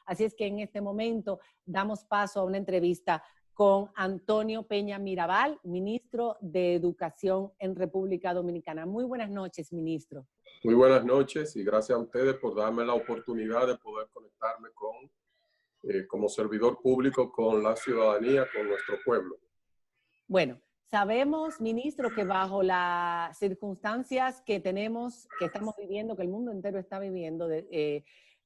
Así es que en este momento damos paso a una entrevista con Antonio Peña Mirabal, ministro de Educación en República Dominicana. Muy buenas noches, ministro. Muy buenas noches y gracias a ustedes por darme la oportunidad de poder conectarme como servidor público con la ciudadanía, con nuestro pueblo. Bueno, sabemos, ministro, que bajo las circunstancias que estamos viviendo, que el mundo entero está viviendo,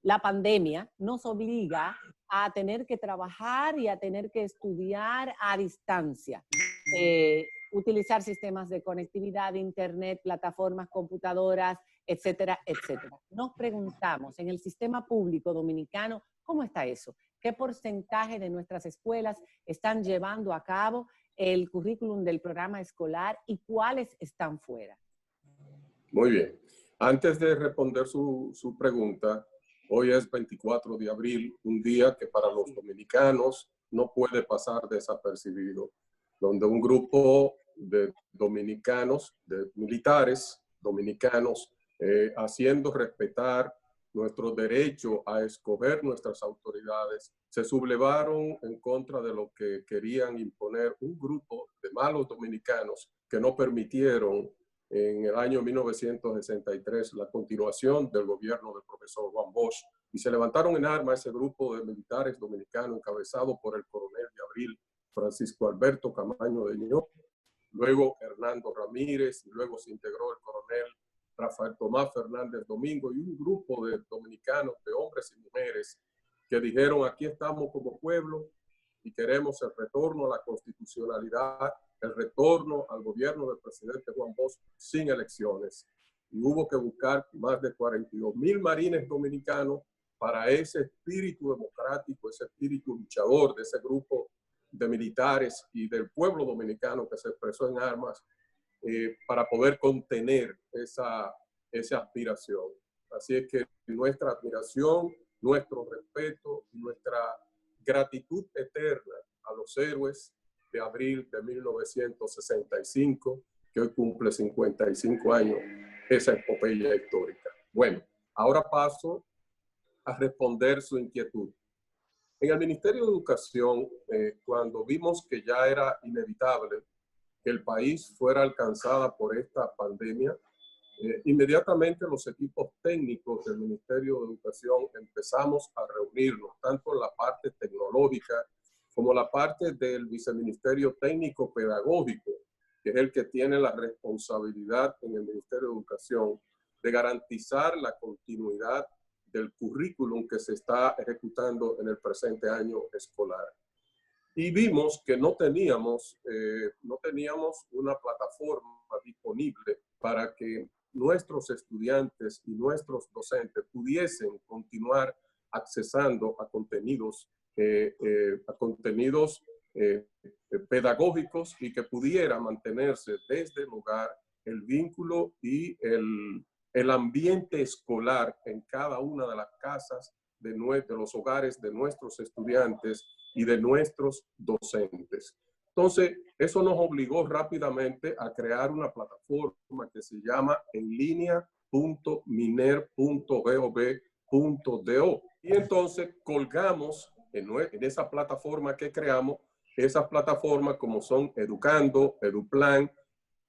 la pandemia nos obliga a tener que trabajar y a tener que estudiar a distancia. Utilizar sistemas de conectividad, internet, plataformas, computadoras, etcétera, etcétera. Nos preguntamos, en el sistema público dominicano, ¿cómo está eso? ¿Qué porcentaje de nuestras escuelas están llevando a cabo el currículum del programa escolar y cuáles están fuera? Muy bien. Antes de responder su pregunta, hoy es 24 de abril, un día que para los dominicanos no puede pasar desapercibido, donde un grupo de dominicanos, de militares dominicanos, haciendo respetar nuestro derecho a escoger nuestras autoridades, se sublevaron en contra de lo que querían imponer un grupo de malos dominicanos que no permitieron en el año 1963 la continuación del gobierno del profesor Juan Bosch, y se levantaron en armas ese grupo de militares dominicanos encabezado por el coronel de Abril Francisco Alberto Camaño de Ño, luego Hernando Ramírez, y luego se integró el coronel Rafael Tomás Fernández Domingo y un grupo de dominicanos, de hombres y mujeres, que dijeron: aquí estamos como pueblo y queremos el retorno a la constitucionalidad, el retorno al gobierno del presidente Juan Bosch sin elecciones. Y hubo que buscar más de 42,000 marines dominicanos para ese espíritu democrático, ese espíritu luchador de ese grupo de militares y del pueblo dominicano que se expresó en armas, para poder contener esa aspiración. Así es que nuestra admiración, nuestro respeto y nuestra gratitud eterna a los héroes de abril de 1965, que hoy cumple 55 años, esa epopeya histórica. Bueno, ahora paso a responder su inquietud. En el Ministerio de Educación, cuando vimos que ya era inevitable que el país fuera alcanzada por esta pandemia, inmediatamente los equipos técnicos del Ministerio de Educación empezamos a reunirnos, tanto en la parte tecnológica como la parte del Viceministerio Técnico Pedagógico, que es el que tiene la responsabilidad en el Ministerio de Educación de garantizar la continuidad del currículum que se está ejecutando en el presente año escolar. Y vimos que no teníamos una plataforma disponible para que nuestros estudiantes y nuestros docentes pudiesen continuar accesando a contenidos pedagógicos y que pudiera mantenerse desde el hogar el vínculo y el ambiente escolar en cada una de las casas de los hogares de nuestros estudiantes y de nuestros docentes. Entonces, eso nos obligó rápidamente a crear una plataforma que se llama enlinea.miner.gov.do. Y entonces colgamos en esa plataforma que creamos, esas plataformas como son Educando, Eduplan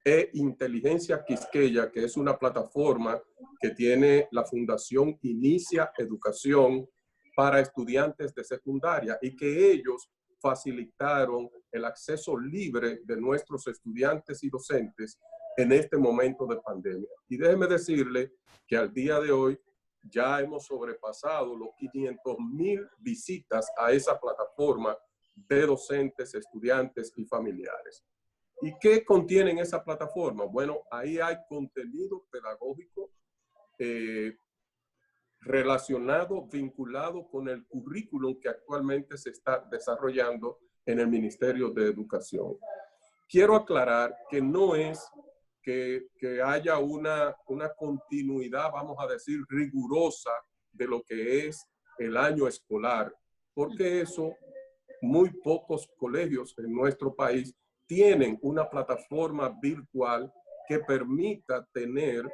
e Inteligencia Quisqueya, que es una plataforma que tiene la Fundación Inicia Educación para estudiantes de secundaria, y que ellos facilitaron el acceso libre de nuestros estudiantes y docentes en este momento de pandemia. Y déjeme decirle que al día de hoy ya hemos sobrepasado los 500,000 visitas a esa plataforma de docentes, estudiantes y familiares. ¿Y qué contiene esa plataforma? Bueno, ahí hay contenido pedagógico relacionado, vinculado con el currículum que actualmente se está desarrollando en el Ministerio de Educación. Quiero aclarar que no es que haya una continuidad, vamos a decir, rigurosa de lo que es el año escolar, porque eso, muy pocos colegios en nuestro país tienen una plataforma virtual que permita tener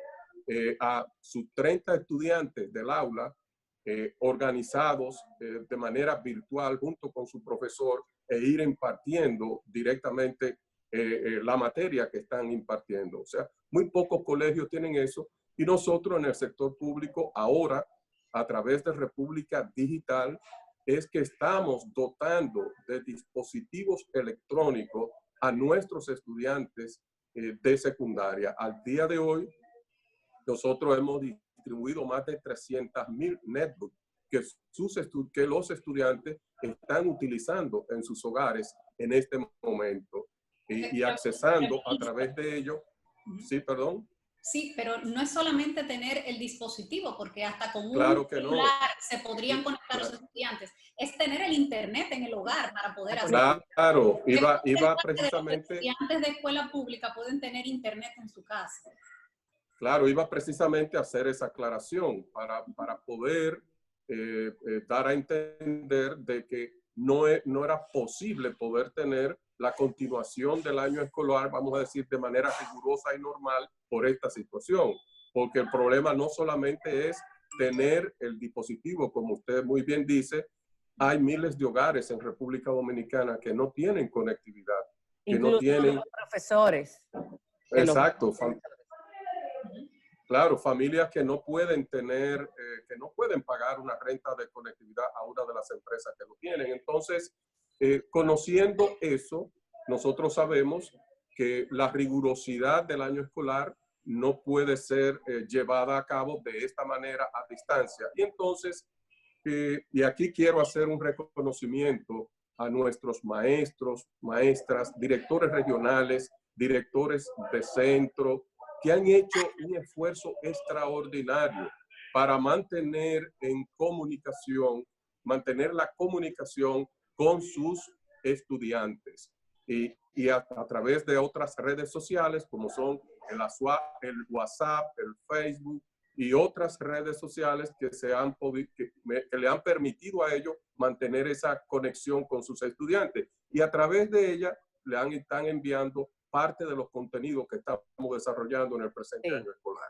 a sus 30 estudiantes del aula organizados de manera virtual junto con su profesor e ir impartiendo directamente la materia que están impartiendo. O sea, muy pocos colegios tienen eso y nosotros en el sector público ahora, a través de República Digital, es que estamos dotando de dispositivos electrónicos a nuestros estudiantes de secundaria. Al día de hoy, nosotros hemos distribuido más de 300,000 netbooks que los estudiantes están utilizando en sus hogares en este momento y accesando a través de ello. Sí, perdón. Sí, pero no es solamente tener el dispositivo, porque hasta con claro un que celular no. se podrían conectar los estudiantes. Es tener el internet en el hogar para poder hacer. Claro, iba precisamente. Los estudiantes de escuela pública pueden tener internet en su casa. Claro, iba precisamente a hacer esa aclaración para poder dar a entender de que no era posible poder tener la continuación del año escolar, vamos a decir, de manera rigurosa y normal por esta situación. Porque el problema no solamente es tener el dispositivo, como usted muy bien dice, hay miles de hogares en República Dominicana que no tienen conectividad, que incluso no tienen... los profesores. Exacto. Claro, familias que no pueden tener, que no pueden pagar una renta de conectividad a una de las empresas que lo tienen. Entonces, conociendo eso, nosotros sabemos que la rigurosidad del año escolar no puede ser llevada a cabo de esta manera a distancia. Y entonces, y aquí quiero hacer un reconocimiento a nuestros maestros, maestras, directores regionales, directores de centro, que han hecho un esfuerzo extraordinario para mantener en comunicación, mantener la comunicación con sus estudiantes. Y a través de otras redes sociales, como son el WhatsApp, el Facebook y otras redes sociales que le han permitido a ellos mantener esa conexión con sus estudiantes. Y a través de ella están enviando parte de los contenidos que estamos desarrollando en el presente año escolar.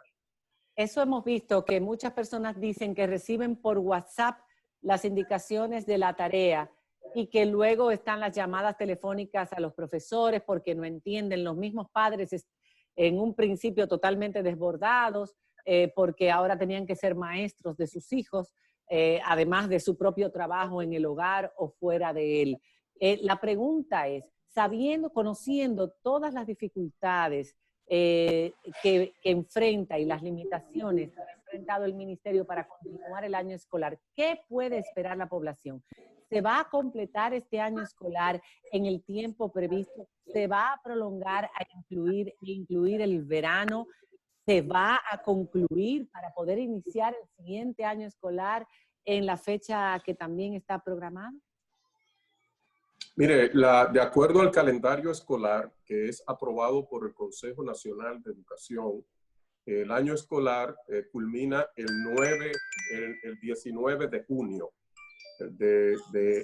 Eso hemos visto, que muchas personas dicen que reciben por WhatsApp las indicaciones de la tarea y que luego están las llamadas telefónicas a los profesores porque no entienden. Los mismos padres en un principio totalmente desbordados porque ahora tenían que ser maestros de sus hijos, además de su propio trabajo en el hogar o fuera de él. La pregunta es, conociendo todas las dificultades que enfrenta y las limitaciones que ha enfrentado el ministerio para continuar el año escolar, ¿qué puede esperar la población? ¿Se va a completar este año escolar en el tiempo previsto? ¿Se va a prolongar a incluir el verano? ¿Se va a concluir para poder iniciar el siguiente año escolar en la fecha que también está programada? Mire, de acuerdo al calendario escolar que es aprobado por el Consejo Nacional de Educación, el año escolar culmina el 19 de junio de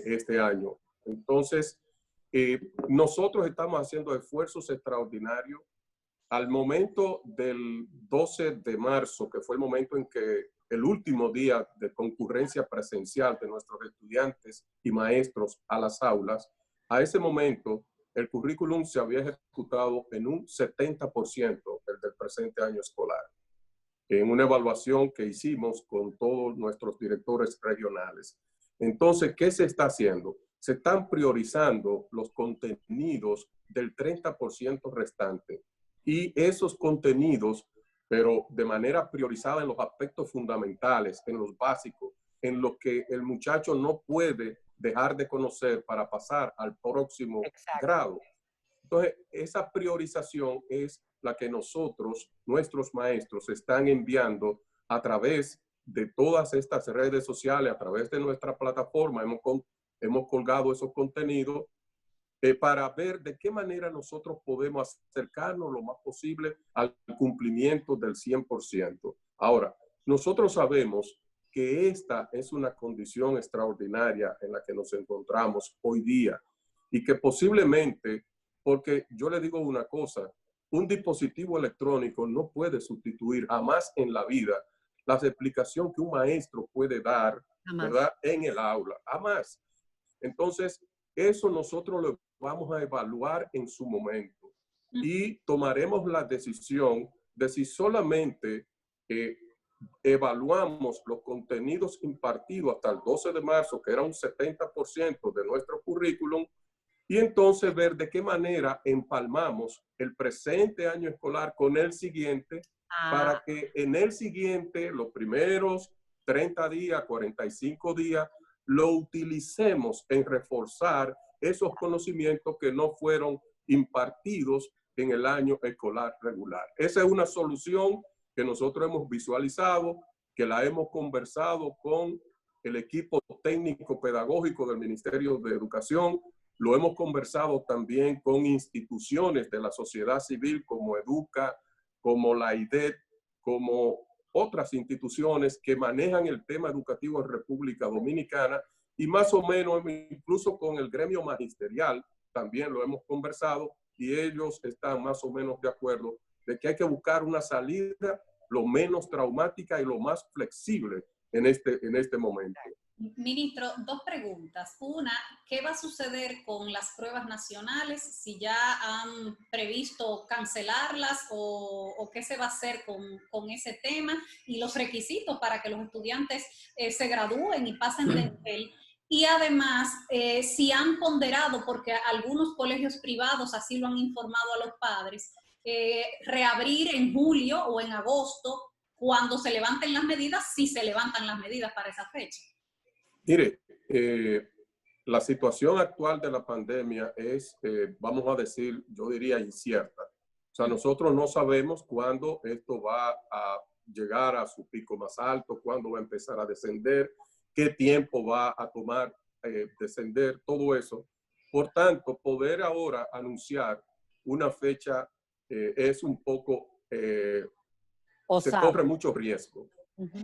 este año. Entonces, nosotros estamos haciendo esfuerzos extraordinarios. Al momento del 12 de marzo, que fue el momento en que el último día de concurrencia presencial de nuestros estudiantes y maestros a las aulas, a ese momento el currículum se había ejecutado en un 70% el del presente año escolar, en una evaluación que hicimos con todos nuestros directores regionales. Entonces, ¿qué se está haciendo? Se están priorizando los contenidos del 30% restante y esos contenidos, pero de manera priorizada en los aspectos fundamentales, en los básicos, en lo que el muchacho no puede dejar de conocer para pasar al próximo grado. Entonces, esa priorización es la que nuestros maestros, están enviando a través de todas estas redes sociales, a través de nuestra plataforma. Hemos colgado esos contenidos para ver de qué manera nosotros podemos acercarnos lo más posible al cumplimiento del 100%. Ahora, nosotros sabemos que esta es una condición extraordinaria en la que nos encontramos hoy día y que posiblemente, porque yo le digo una cosa, un dispositivo electrónico no puede sustituir jamás en la vida la explicación que un maestro puede dar, Jamás. ¿verdad?, en el aula. Jamás. Entonces, eso nosotros lo vamos a evaluar en su momento y tomaremos la decisión de si solamente evaluamos los contenidos impartidos hasta el 12 de marzo, que era un 70% de nuestro currículum, y entonces ver de qué manera empalmamos el presente año escolar con el siguiente, para que en el siguiente, los primeros 30 días, 45 días, lo utilicemos en reforzar esos conocimientos que no fueron impartidos en el año escolar regular. Esa es una solución que nosotros hemos visualizado, que la hemos conversado con el equipo técnico pedagógico del Ministerio de Educación. Lo hemos conversado también con instituciones de la sociedad civil como Educa, como la IDET, como otras instituciones que manejan el tema educativo en República Dominicana, y más o menos incluso con el gremio magisterial también lo hemos conversado, y ellos están más o menos de acuerdo de que hay que buscar una salida lo menos traumática y lo más flexible en este momento. Ministro, dos preguntas. Una, ¿qué va a suceder con las pruebas nacionales? Si ya han previsto cancelarlas o qué se va a hacer con ese tema y los requisitos para que los estudiantes se gradúen y pasen de nivel. Y además, si han ponderado, porque algunos colegios privados así lo han informado a los padres, reabrir en julio o en agosto cuando se levanten las medidas, si se levantan las medidas para esa fecha. Mire, la situación actual de la pandemia es, vamos a decir, yo diría incierta. O sea, nosotros no sabemos cuándo esto va a llegar a su pico más alto, cuándo va a empezar a descender, qué tiempo va a tomar descender, todo eso. Por tanto, poder ahora anunciar una fecha es un poco, se corre mucho riesgo.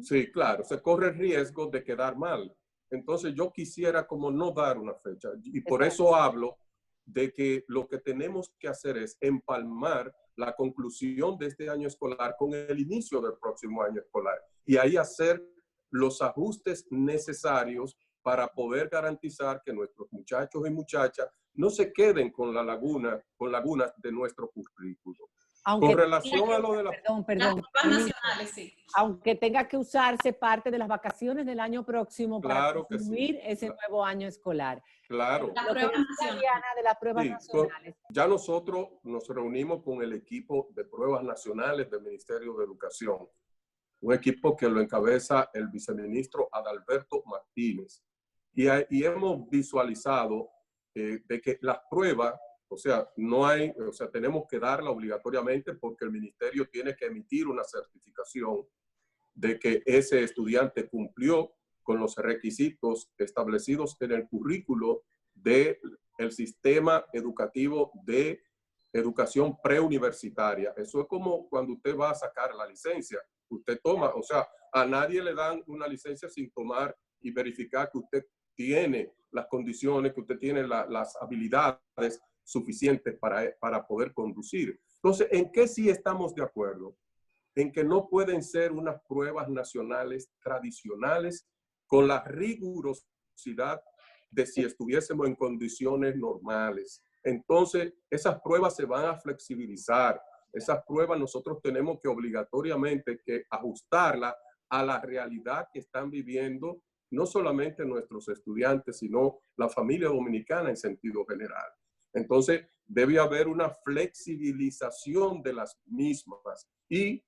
Sí, claro, se corre el riesgo de quedar mal. Entonces yo quisiera como no dar una fecha, y por eso hablo de que lo que tenemos que hacer es empalmar la conclusión de este año escolar con el inicio del próximo año escolar, y ahí hacer los ajustes necesarios para poder garantizar que nuestros muchachos y muchachas no se queden con lagunas de nuestro currículo. Con relación a lo de las pruebas nacionales, sí. Aunque tenga que usarse parte de las vacaciones del año próximo para concluir ese nuevo año escolar. Claro. Las pruebas nacionales. Diana, de las pruebas nacionales. Ya nosotros nos reunimos con el equipo de pruebas nacionales del Ministerio de Educación, un equipo que lo encabeza el viceministro Adalberto Martínez, y hemos visualizado de que las pruebas, o sea, tenemos que darla obligatoriamente porque el ministerio tiene que emitir una certificación de que ese estudiante cumplió con los requisitos establecidos en el currículo del sistema educativo de educación preuniversitaria. Eso es como cuando usted va a sacar la licencia. Usted toma, o sea, a nadie le dan una licencia sin tomar y verificar que usted tiene las condiciones, que usted tiene las habilidades suficientes para poder conducir. Entonces, ¿en qué sí estamos de acuerdo? En que no pueden ser unas pruebas nacionales tradicionales con la rigurosidad de si estuviésemos en condiciones normales. Entonces, esas pruebas se van a flexibilizar. Esas pruebas nosotros tenemos que obligatoriamente que ajustarlas a la realidad que están viviendo no solamente nuestros estudiantes, sino la familia dominicana en sentido general. Entonces, debe haber una flexibilización de las mismas y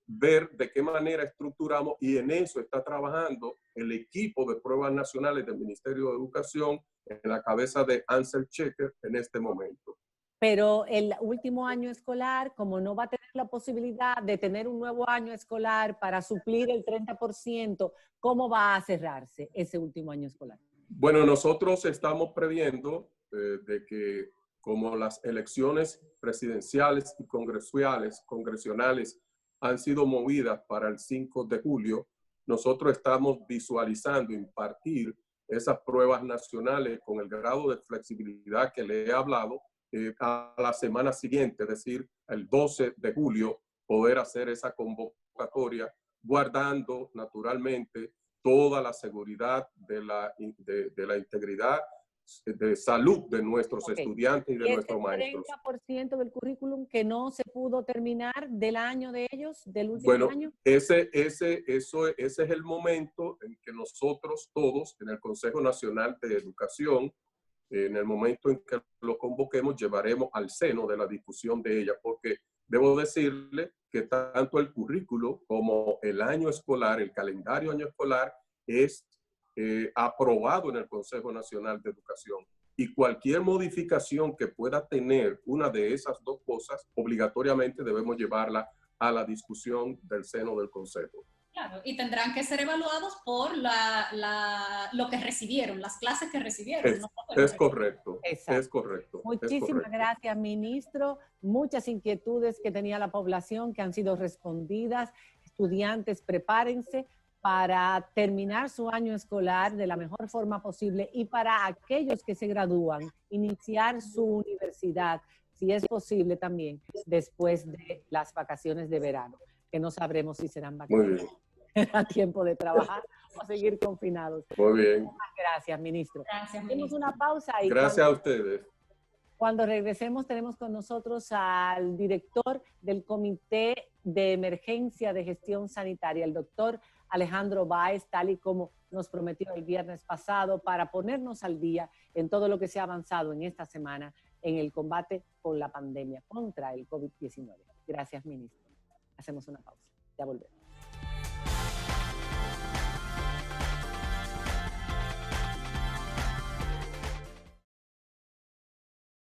ver de qué manera estructuramos, y en eso está trabajando el equipo de pruebas nacionales del Ministerio de Educación en la cabeza de Ansel Checker en este momento. Pero el último año escolar, como no va a tener la posibilidad de tener un nuevo año escolar para suplir el 30%, ¿cómo va a cerrarse ese último año escolar? Bueno, nosotros estamos previendo de que como las elecciones presidenciales y congresionales han sido movidas para el 5 de julio, nosotros estamos visualizando impartir esas pruebas nacionales con el grado de flexibilidad que le he hablado a la semana siguiente, es decir, el 12 de julio, poder hacer esa convocatoria guardando naturalmente toda la seguridad de la integridad de salud de nuestros estudiantes y de nuestros maestros. ¿Y el 30% del currículum que no se pudo terminar del año de ellos, del último año? Ese es el momento en que nosotros todos, en el Consejo Nacional de Educación, en el momento en que lo convoquemos, llevaremos al seno de la discusión de ella, porque debo decirle que tanto el currículo como el año escolar, el calendario año escolar, es aprobado en el Consejo Nacional de Educación. Y cualquier modificación que pueda tener una de esas dos cosas, obligatoriamente debemos llevarla a la discusión del seno del Consejo. Claro, y tendrán que ser evaluados por lo que recibieron, las clases que recibieron. Es correcto, exacto. Es correcto. Muchísimas gracias, ministro. Muchas inquietudes que tenía la población que han sido respondidas. Estudiantes, prepárense para terminar su año escolar de la mejor forma posible y para aquellos que se gradúan, iniciar su universidad, si es posible también, después de las vacaciones de verano, que no sabremos si serán vacaciones a tiempo de trabajar o seguir confinados. Muy bien. Muchas gracias, ministro. Gracias, Hacemos ministro. una pausa. Y gracias a ustedes. Cuando regresemos tenemos con nosotros al director del Comité de Emergencia de Gestión Sanitaria, el doctor Alejandro Báez, tal y como nos prometió el viernes pasado, para ponernos al día en todo lo que se ha avanzado en esta semana en el combate con la pandemia contra el COVID-19. Gracias, ministro. Hacemos una pausa. Ya volvemos.